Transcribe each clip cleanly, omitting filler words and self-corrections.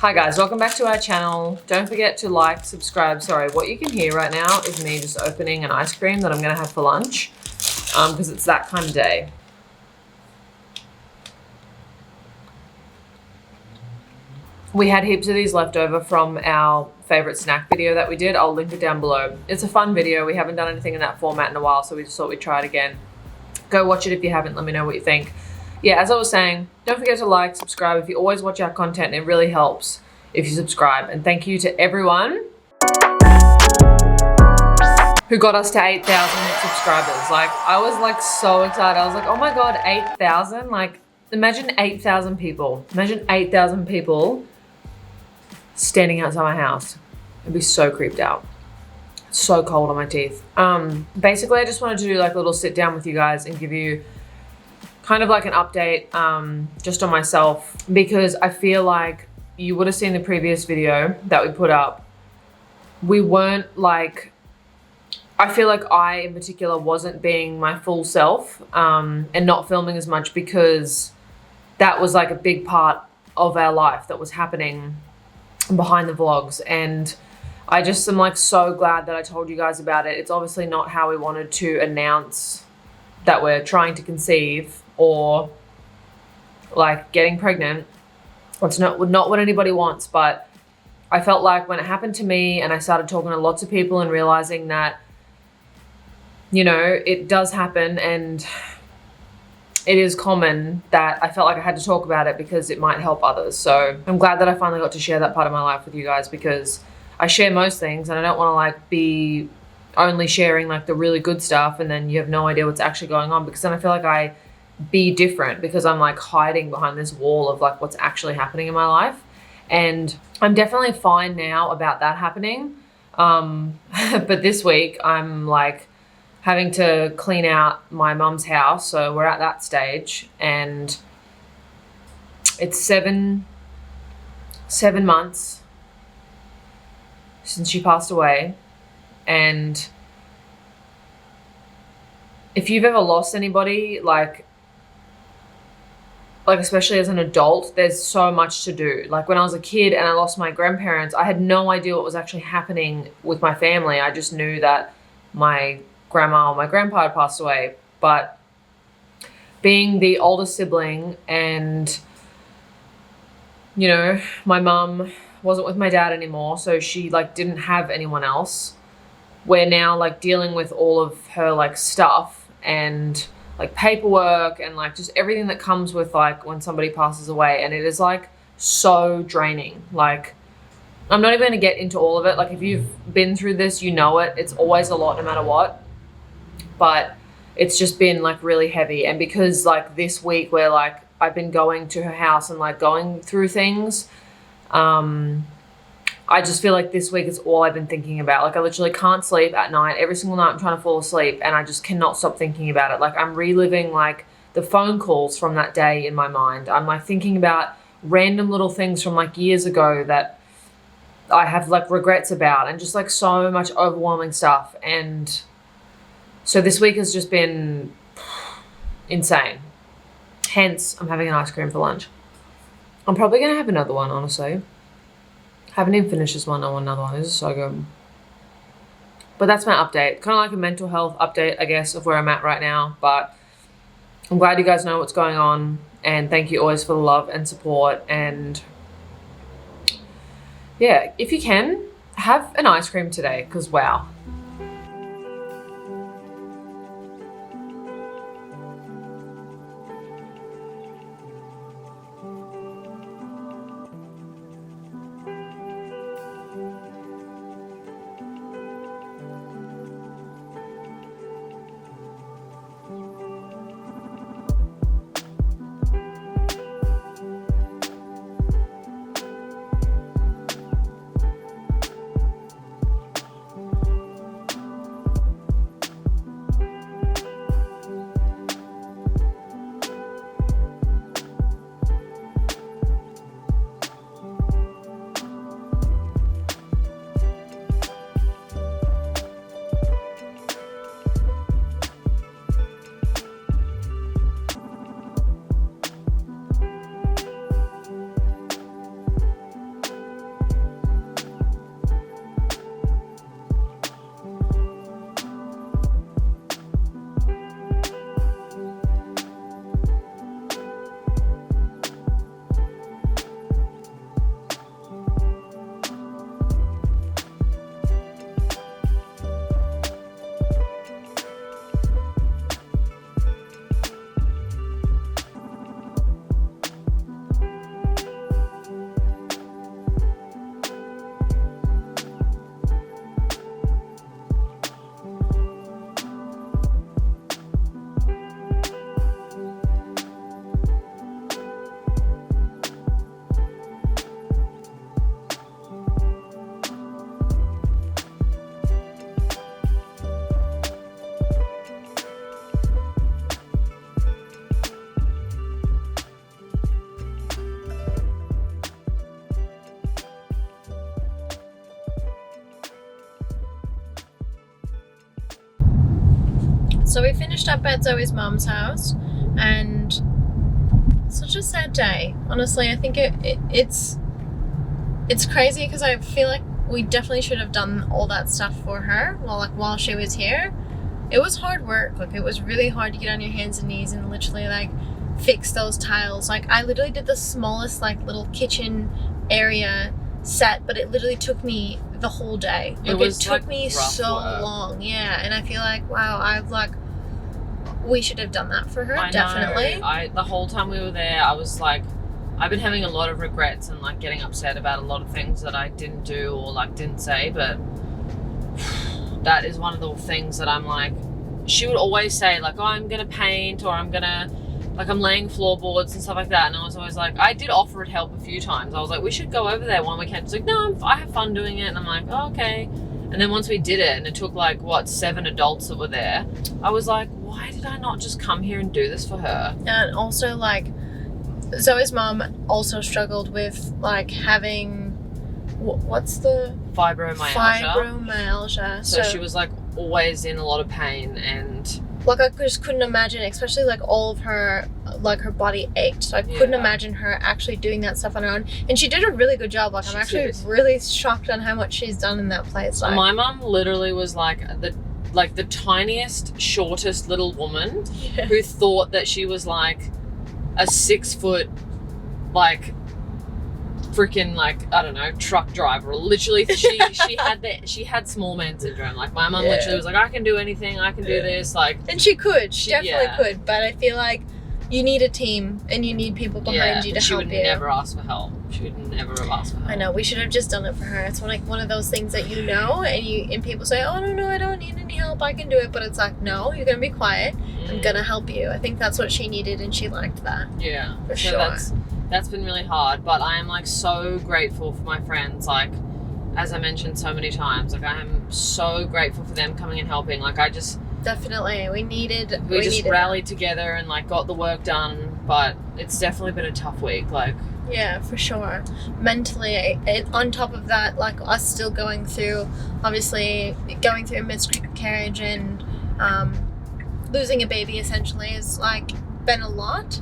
Hi guys, welcome back to our channel. Don't forget to like, subscribe. Sorry, what you can hear right now is me just opening an ice cream that I'm gonna have for lunch because it's that kind of day. We had heaps of these left over from our favorite snack video that we did. I'll link it down below. It's a fun video. We haven't done anything in that format in a while, so we just thought we'd try it again. Go watch it if you haven't. Let me know what you think. Yeah, as I was saying, don't forget to like, subscribe. If you always watch our content, it really helps if you subscribe. And thank you to everyone who got us to 8,000 subscribers. Like, I was like so excited. I was like, oh my God, 8,000? Like, imagine 8,000 people. Imagine 8,000 people standing outside my house. I'd be so creeped out. So cold on my teeth. Basically, I just wanted to do like a little sit down with you guys and give you kind of like an update just on myself, because I feel like you would have seen the previous video that we put up. We weren't like, I feel like I in particular wasn't being my full self and not filming as much because that was like a big part of our life that was happening behind the vlogs. And I just am like so glad that I told you guys about it. It's obviously not how we wanted to announce that we're trying to conceive or like getting pregnant. It's not what anybody wants, but I felt like when it happened to me and I started talking to lots of people and realizing that, you know, it does happen and it is common, that I felt like I had to talk about it because it might help others. So I'm glad that I finally got to share that part of my life with you guys, because I share most things and I don't want to like be only sharing like the really good stuff and then you have no idea what's actually going on, because then I feel like I be different because I'm like hiding behind this wall of like what's actually happening in my life. And I'm definitely fine now about that happening. But this week I'm like having to clean out my mum's house. So we're at that stage and it's seven months since she passed away. And if you've ever lost anybody, like especially as an adult, there's so much to do. Like when I was a kid and I lost my grandparents, I had no idea what was actually happening with my family. I just knew that my grandma or my grandpa had passed away. But being the older sibling and, you know, my mum wasn't with my dad anymore, so she like didn't have anyone else. We're now like dealing with all of her like stuff and like paperwork and like just everything that comes with like when somebody passes away. And it is like so draining. Like, I'm not even gonna get into all of it. Like if you've been through this, you know it. It's always a lot no matter what. But it's just been like really heavy. And because like this week where like I've been going to her house and like going through things, I just feel like this week is all I've been thinking about. Like I literally can't sleep at night. Every single night I'm trying to fall asleep and I just cannot stop thinking about it. Like I'm reliving like the phone calls from that day in my mind. I'm like thinking about random little things from like years ago that I have like regrets about, and just like so much overwhelming stuff. And so this week has just been insane. Hence, I'm having an ice cream for lunch. I'm probably going to have another one, honestly. Haven't even finished this one. I want another one. This is so good. But that's my update. Kind of like a mental health update, I guess, of where I'm at right now. But I'm glad you guys know what's going on. And thank you always for the love and support. And yeah, if you can, have an ice cream today, because wow. So we finished up at Zoe's mum's house, and such a sad day. Honestly, I think it's crazy because I feel like we definitely should have done all that stuff for her while she was here. It was hard work. Like, it was really hard to get on your hands and knees and literally like fix those tiles. Like, I literally did the smallest like little kitchen area set, but it literally took me the whole day. Like, it took me so long. Yeah, and I feel like, wow, we should have done that for her. Definitely. The whole time we were there, I was like, I've been having a lot of regrets and like getting upset about a lot of things that I didn't do or like didn't say, but that is one of the things that I'm like, she would always say like, oh, I'm gonna paint, or I'm laying floorboards and stuff like that, and I was always like, I did offer it help a few times. I was like, we should go over there one weekend. She's like, no, I have fun doing it. And I'm like, oh, okay. And then once we did it, and it took like 7 adults that were there, I was like, why did I not just come here and do this for her? And also, like, Zoe's mom also struggled with like having what's the fibromyalgia. So she was like always in a lot of pain, and like I just couldn't imagine, especially like all of her, like her body ached. So I couldn't imagine her actually doing that stuff on her own. And she did a really good job. Like, I'm actually really shocked on how much she's done in that place. Like, my mum literally was like the tiniest, shortest little woman who thought that she was like a 6 foot, like, freaking, like, I don't know, truck driver. Literally, she had small man syndrome. Like, my mum literally was like, I can do anything, I can do this, like. And she definitely could, but I feel like you need a team and you need people behind you to help you. She would never ask for help. She would never have asked for help. I know, we should have just done it for her. It's one of those things that you know, and people say, oh, no, I don't need any help, I can do it. But it's like, no, you're going to be quiet. I'm going to help you. I think that's what she needed, and she liked that. Yeah. For sure. That's been really hard, but I am like so grateful for my friends. Like, as I mentioned so many times, like, I am so grateful for them coming and helping. Like, I just... Definitely. We just rallied together and like got the work done, but it's definitely been a tough week. Like, yeah, for sure. Mentally, on top of that, like, us still going through a miscarriage and losing a baby essentially is like been a lot.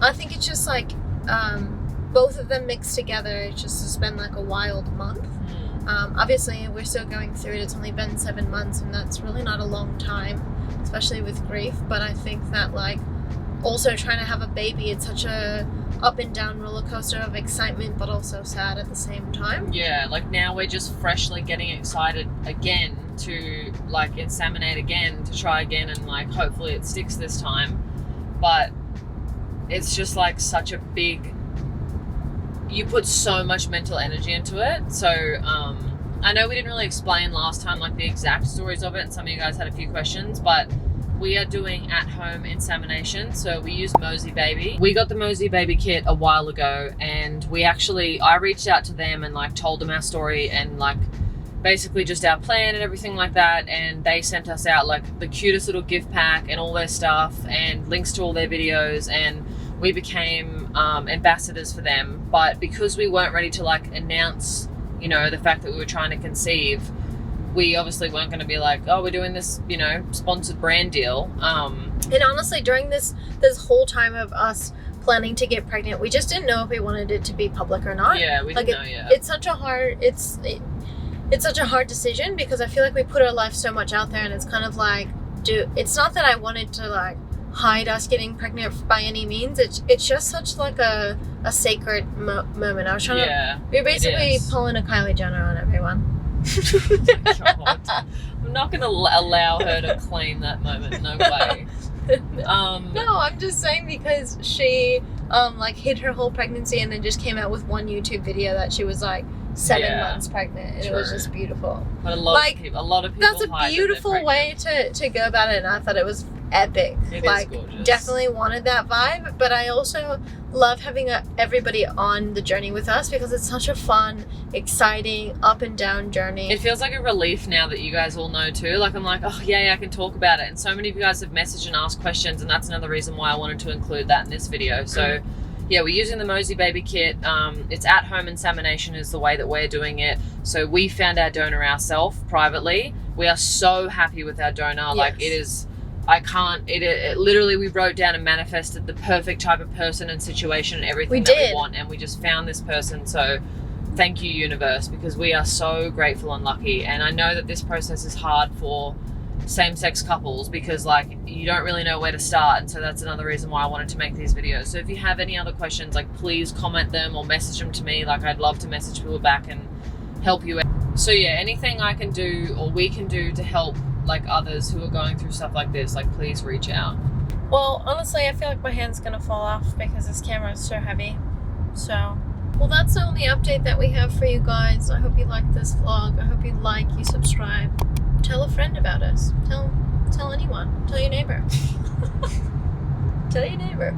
I think it's just like both of them mixed together. It just has been like a wild month. Obviously, we're still going through it. It's only been 7 months, and that's really not a long time, especially with grief. But I think that, like, also trying to have a baby, it's such a up and down roller coaster of excitement, but also sad at the same time. Yeah, like, now we're just freshly getting excited again to like inseminate again, to try again, and like hopefully it sticks this time. But it's just like such a big, you put so much mental energy into it. So I know we didn't really explain last time like the exact stories of it, and some of you guys had a few questions, but we are doing at-home insemination. So we use Mosey Baby. We got the Mosey Baby kit a while ago, and I reached out to them and like told them our story and like basically just our plan and everything like that, and they sent us out like the cutest little gift pack and all their stuff and links to all their videos, and we became ambassadors for them. But because we weren't ready to like announce, you know, the fact that we were trying to conceive, we obviously weren't going to be like, oh, we're doing this, you know, sponsored brand deal. And honestly, during this whole time of us planning to get pregnant, we just didn't know if we wanted it to be public or not. Yeah, we didn't know yet. It's such a hard, it's such a hard decision, because I feel like we put our life so much out there, and it's kind of like, it's not that I wanted to like hide us getting pregnant by any means. It's just such like a sacred moment. I was trying to, we're basically pulling a Kylie Jenner on everyone. God. I'm not going to allow her to claim that moment. No way. No, I'm just saying, because she like hid her whole pregnancy and then just came out with one YouTube video that she was like 7 months pregnant, and it was just beautiful. But a lot of people that's a beautiful way to go about it, and I thought it was epic. It like, is gorgeous. Definitely wanted that vibe, but I also love having everybody on the journey with us, because it's such a fun, exciting, up and down journey. It feels like a relief now that you guys all know too. Like, I'm like, oh yeah, I can talk about it. And so many of you guys have messaged and asked questions, and that's another reason why I wanted to include that in this video. So yeah, we're using the Mosey Baby kit. It's at home insemination is the way that we're doing it. So we found our donor ourselves privately. We are so happy with our donor. Like, Yes. it is, I can't, it literally, we wrote down and manifested the perfect type of person and situation and everything We that did. we want, and we just found this person. So thank you, universe, because we are so grateful and lucky. And I know that this process is hard for same-sex couples because, like, you don't really know where to start, and so that's another reason why I wanted to make these videos. So if you have any other questions, like, please comment them or message them to me. Like, I'd love to message people back and help you out. So yeah, anything I can do or we can do to help, like, others who are going through stuff like this, like, please reach out. Well, honestly, I feel like my hand's gonna fall off because this camera is so heavy. So, well, that's the only update that we have for you guys. I hope you like this vlog. I hope you like, you subscribe. Tell a friend about us. Tell anyone. Tell your neighbor. Tell your neighbor.